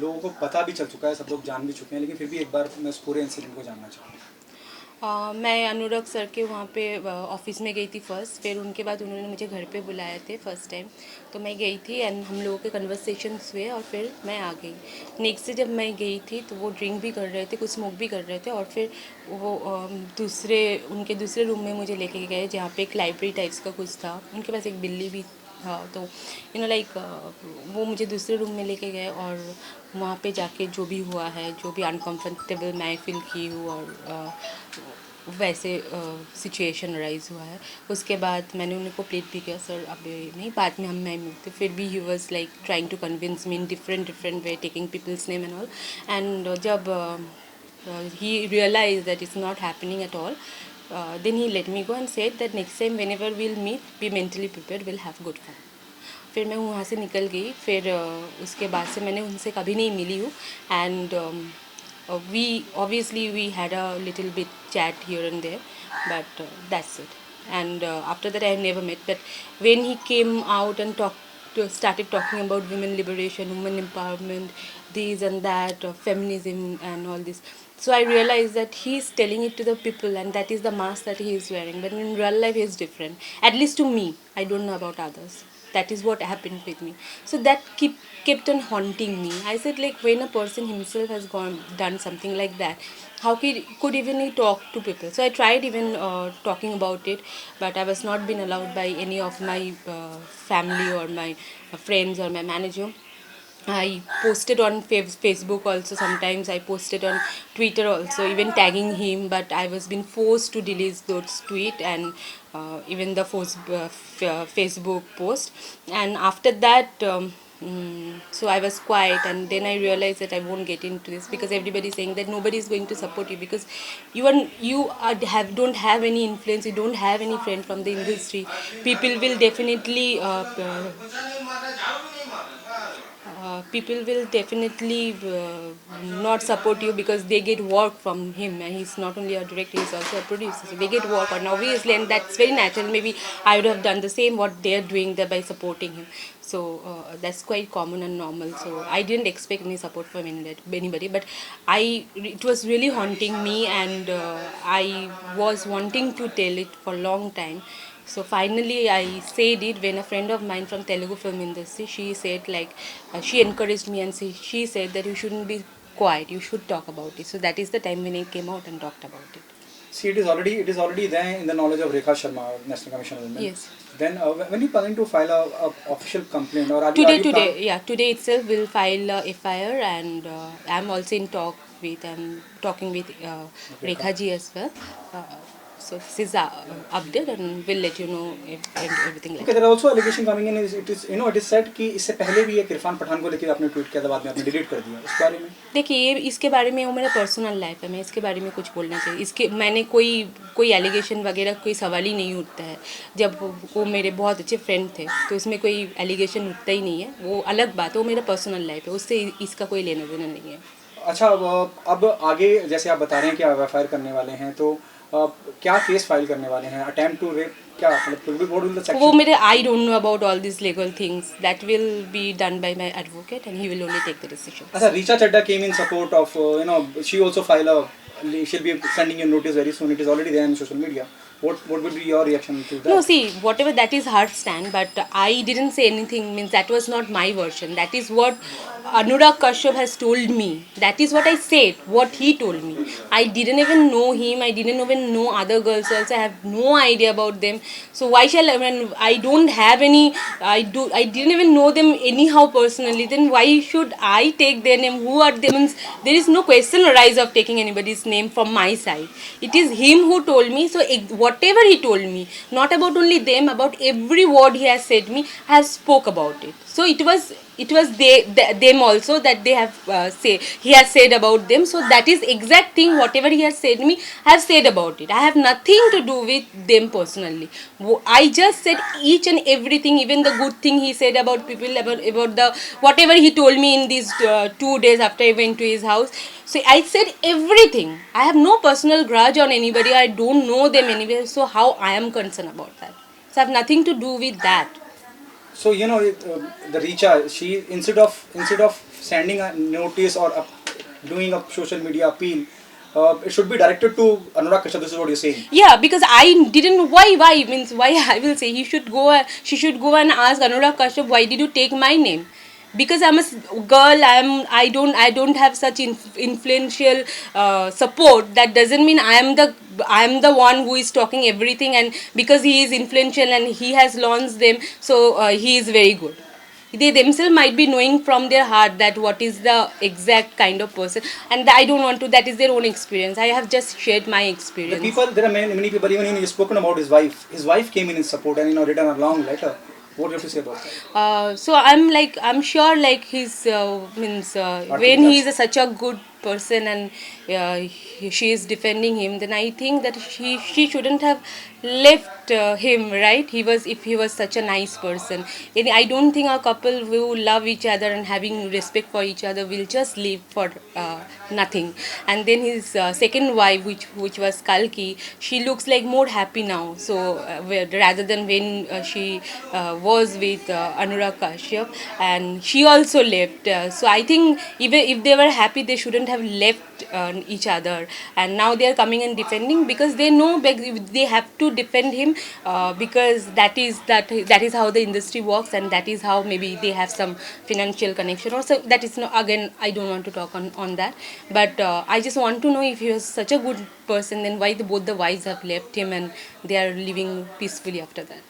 लोगों को पता भी चल चुका है, सब लोग जान भी चुके हैं, लेकिन फिर भी एक बार मैं उस पूरे इंसिडेंट को जानना चाहूँगा। मैं अनुराग सर के वहाँ पे ऑफिस में गई थी फर्स्ट, फिर उनके बाद उन्होंने मुझे घर पे बुलाए थे फर्स्ट टाइम। तो मैं गई थी एंड हम लोगों के कन्वर्सेशंस हुए और फिर मैं आ गई। नेक्स्ट डे जब मैं गई थी तो वो ड्रिंक भी कर रहे थे, कुछ स्मोक भी कर रहे थे और फिर वो उनके दूसरे रूम में मुझे लेके गए जहाँ पे एक लाइब्रेरी टाइप्स का कुछ था। उनके पास एक बिल्ली भी था, तो लाइक वो मुझे दूसरे रूम में लेके गए और वहाँ पे जाके जो भी हुआ है, जो भी अनकंफर्टेबल मैं फील की हूँ और वैसे सिचुएशन राइज हुआ है, उसके बाद मैंने उनको प्लीड भी किया, सर अभी नहीं, बाद में हम मैं मिलते। फिर भी he was like trying to convince me in different way, taking people's name and all. And जब he realized that it's not happening at all, then he let me go and said that next time whenever we'll meet, be mentally prepared, we'll have good fun. फिर मैं वहाँ से निकल गई। फिर उसके बाद से मैंने उनसे कभी नहीं मिली हूँ। And we had a little bit chat here and there, but that's it. And after that I never met. But when he came out and started talking about women liberation, women empowerment, this and that, feminism and all this, so I realized that he's telling it to the people and that is the mask that he is wearing, but in real life he is different, at least to me. I don't know about others. That is what happened with me. So that kept on haunting me. I said, like, when a person himself has done something like that, how could even he talk to people? So I tried even talking about it, but I was not been allowed by any of my family or my friends or my manager. I posted on Facebook also, sometimes I posted on Twitter also, even tagging him, but I was being forced to delete those tweet and even the Facebook post. And after that, so I was quiet, and then I realized that I won't get into this because everybody is saying that nobody is going to support you because don't have any influence, you don't have any friend from the industry. People will definitely not support you because they get work from him, and he's not only a director, he's also a producer, so they get work, and obviously, and that's very natural. Maybe I would have done the same what they're doing there by supporting him. So that's quite common and normal, so I didn't expect any support from anybody, but it was really haunting me, and I was wanting to tell it for a long time. So finally, I said it when a friend of mine from Telugu film industry, she said, like, she encouraged me and she said that you shouldn't be quiet, you should talk about it. So that is the time when I came out and talked about it. See, it is already there in the knowledge of Rekha Sharma, National Commission of Women. Yes. Then when you planning to file a official complaint, or Today itself we'll file a FIR, and I'm also in I'm talking with Rekha? Rekha ji as well. Uh, so this is update, and we'll let you know everything like Okay, that. there are also allegation coming in. It is said कि इससे पहले भी एक इरफान पठान को लेकर आपने tweet किया था, बाद में आपने डिलीट कर दिया, इस बारे में? देखिए, ये इसके बारे में वो मेरा पर्सनल लाइफ है, मैं इसके बारे में कुछ बोलना चाहिए, इसके मैंने कोई एलिगेशन वगैरह कोई सवाल ही नहीं उठता है। जब वो मेरे बहुत अच्छे फ्रेंड थे तो इसमें कोई एलिगेशन उठता ही नहीं है, वो अलग बात है, वो मेरा पर्सनल लाइफ है, उससे इसका कोई लेना देना नहीं है। अच्छा, अब आगे जैसे आप बता रहे हैं कि आप एफआईआर करने वाले हैं, तो क्या केस फाइल करने वाले हैं? अटेम्प्ट टू रेप, क्या मतलब व्हाट विल द वो सेक्शन? मेरे I don't know about all this legal things, that will be done by my advocate and he will only take the decision. अच्छा, रीचा चड्डा came in support of, she also file a, she'll be sending you notice very soon. It is already there in social media. What would be your reaction to No, that? see, whatever that is her stand, but I didn't say anything, means that was not my version. That is what Anurag Kashyap has told me. That is what I said, what he told me. I didn't even know him, I didn't even know other girls also, I have no idea about them. So why shall I, when I don't have any, I didn't even know them anyhow personally, then why should I take their name? Who are they? Means there is no question arise of taking anybody's name from my side. It is him who told me, so whatever he told me, not about only them, about every word he has said me, I have spoke about it. So it was them also that they have say he has said about them. So that is exact thing, whatever he has said me, I have said about it. I have nothing to do with them personally. I just said each and everything, even the good thing he said about people, about the whatever he told me in these 2 days after I went to his house. So I said everything. I have no personal grudge on anybody, I don't know them anywhere, so how I am concerned about that? So I have nothing to do with that. So the Richa, she instead of sending a notice or doing a social media appeal, it should be directed to Anurag Kashyap. This is what you're saying. Yeah, because I didn't. Why means why I will say he should go. She should go and ask Anurag Kashyap, why did you take my name? Because I'm a girl. I don't have such influential support. That doesn't mean I'm the one who is talking everything. And because he is influential and he has launched them, so he is very good. They themselves might be knowing from their heart that what is the exact kind of person, and I don't want to. That is their own experience. I have just shared my experience. There are many people. Even you've spoken about his wife. His wife came in support and written a long letter. What do you have to say about that? So I'm sure like he's means when he is such a good person and she is defending him, then I think that she shouldn't have left him, right? If he was such a nice person, and I don't think a couple who love each other and having respect for each other will just live for nothing. And then his second wife, which was Kalki, she looks like more happy now. So rather than when she was with Anurag Kashyap, and she also left. So I think even if they were happy, they shouldn't have left each other. And now they are coming and defending because they know they have to defend him because that is how the industry works, and that is how maybe they have some financial connection. Also, that is no, again, I don't want to talk on that. But I just want to know, if he was such a good person, then why both the wives have left him and they are living peacefully after that.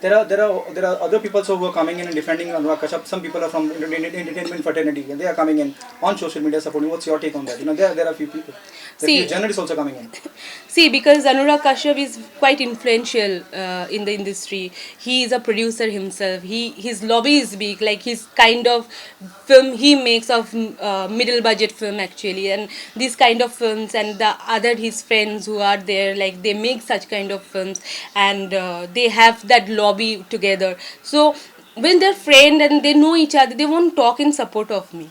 There are other people also who are coming in and defending Anurag Kashyap. Some people are from entertainment fraternity and they are coming in on social media supporting. What's your take on that? There are a few people. There are See, few journalists also coming in. See, because Anurag Kashyap is quite influential in the industry. He is a producer himself. His lobby is big. Like his kind of film he makes of middle budget film actually, and these kind of films, and the other his friends who are there, like they make such kind of films, and they have that lobby together. So when they're friends and they know each other, they won't talk in support of me.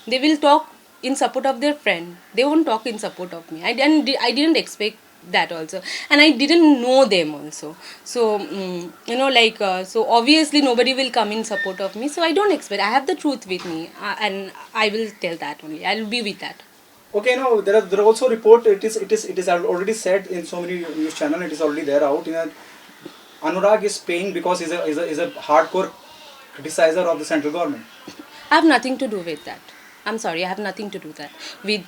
They will talk in support of their friend. They won't talk in support of me. I didn't expect that also, and I didn't know them also. So so obviously nobody will come in support of me. So I don't expect. I have the truth with me, and I will tell that only. I'll be with that. Okay, no, there are also report. It is already said in so many news channel. It is already there out. Anurag is paying because he's a hardcore criticizer of the central government. I have nothing to do with that. I'm sorry, I have nothing to do that with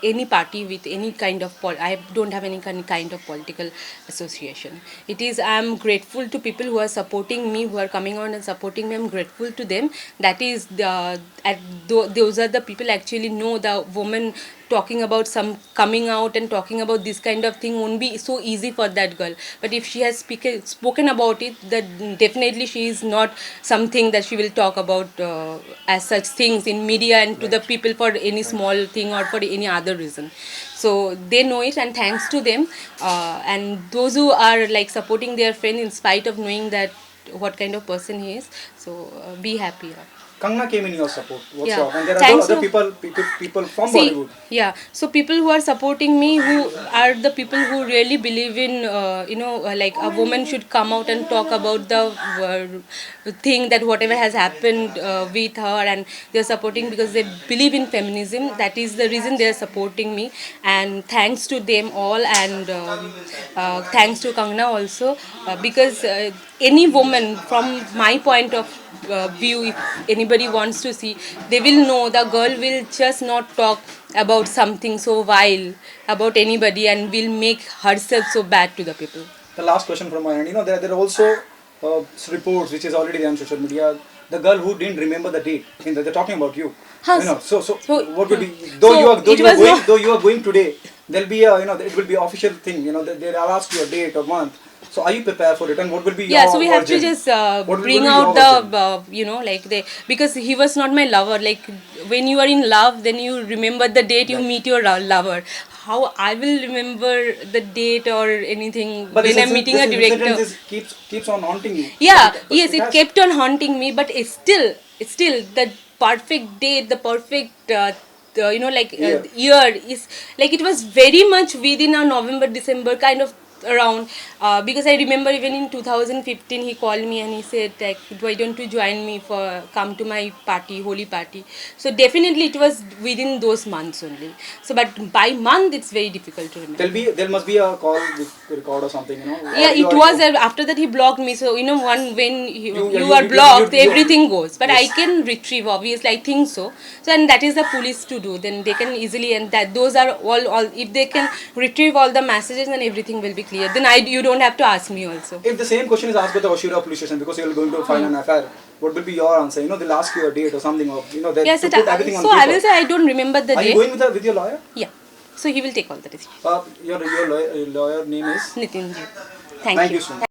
any party, with any kind of I don't have any kind of political association. It is, I'm grateful to people who are supporting me, who are coming on and supporting me. I'm grateful to them. That is those are the people actually know the woman talking about some coming out and talking about this kind of thing won't be so easy for that girl. But if she has spoken about it, that definitely she is not something that she will talk about as such things in media and to the people for any small thing or for any other reason. So they know it, and thanks to them. And those who are like supporting their friend in spite of knowing that what kind of person he is, so be happy. Kangna came in your support. What's Yeah. your, and there are Thanks other to- people from See, Bollywood. yeah. So people who are supporting me, who are the people who really believe in, like a woman should come out and talk about the thing that whatever has happened with her, and they're supporting because they believe in feminism. That is the reason they're supporting me, and thanks to them all, and thanks to Kangna also, because any woman, from my point of view, if anybody wants to see, they will know the girl will just not talk about something so vile about anybody and will make herself so bad to the people. The last question from my end. There are also reports which is already there on social media. The girl who didn't remember the date. They're talking about you. Huh, So so- what would be so it was not- though you are going today, there'll be a it will be official thing. They'll ask you a date or month. So are you prepared for it, and what will be Yeah, your so we have to version? just What will bring be out your version? the like they, because he was not my lover. Like when you are in love, then you remember the date you Right. meet your lover. How I will remember the date or anything But when this I'm meeting a incident director? keeps on haunting you. Yeah, But yes, it has- kept on haunting me, but it's still the perfect date, the perfect Yeah. year is like, it was very much within a November December kind of around because I remember even in 2015 he called me and he said like, why don't you join me for come to my party, holy party. So definitely it was within those months only. So but by month it's very difficult to remember. There must be a call with record or something, you know. Yeah, Or you it are- was after that he blocked me. So you know, when you are you- blocked, you- everything goes. But I Yes. can retrieve, obviously, I think so. So and that is the police to do. Then they can easily, and that those are all. If they can retrieve all the messages, then everything will be clear. Then you don't have to ask me also. If the same question is asked by the Oshira police station because you are going to file an FIR, what will be your answer? You know, they'll ask you a date or something, or you know, they Yes, to it, put everything on so paper. I will say I don't remember the Are you date. going with your lawyer? Yeah, so he will take all the decisions. Your lawyer name is. Nitin ji, Thank you you. so much.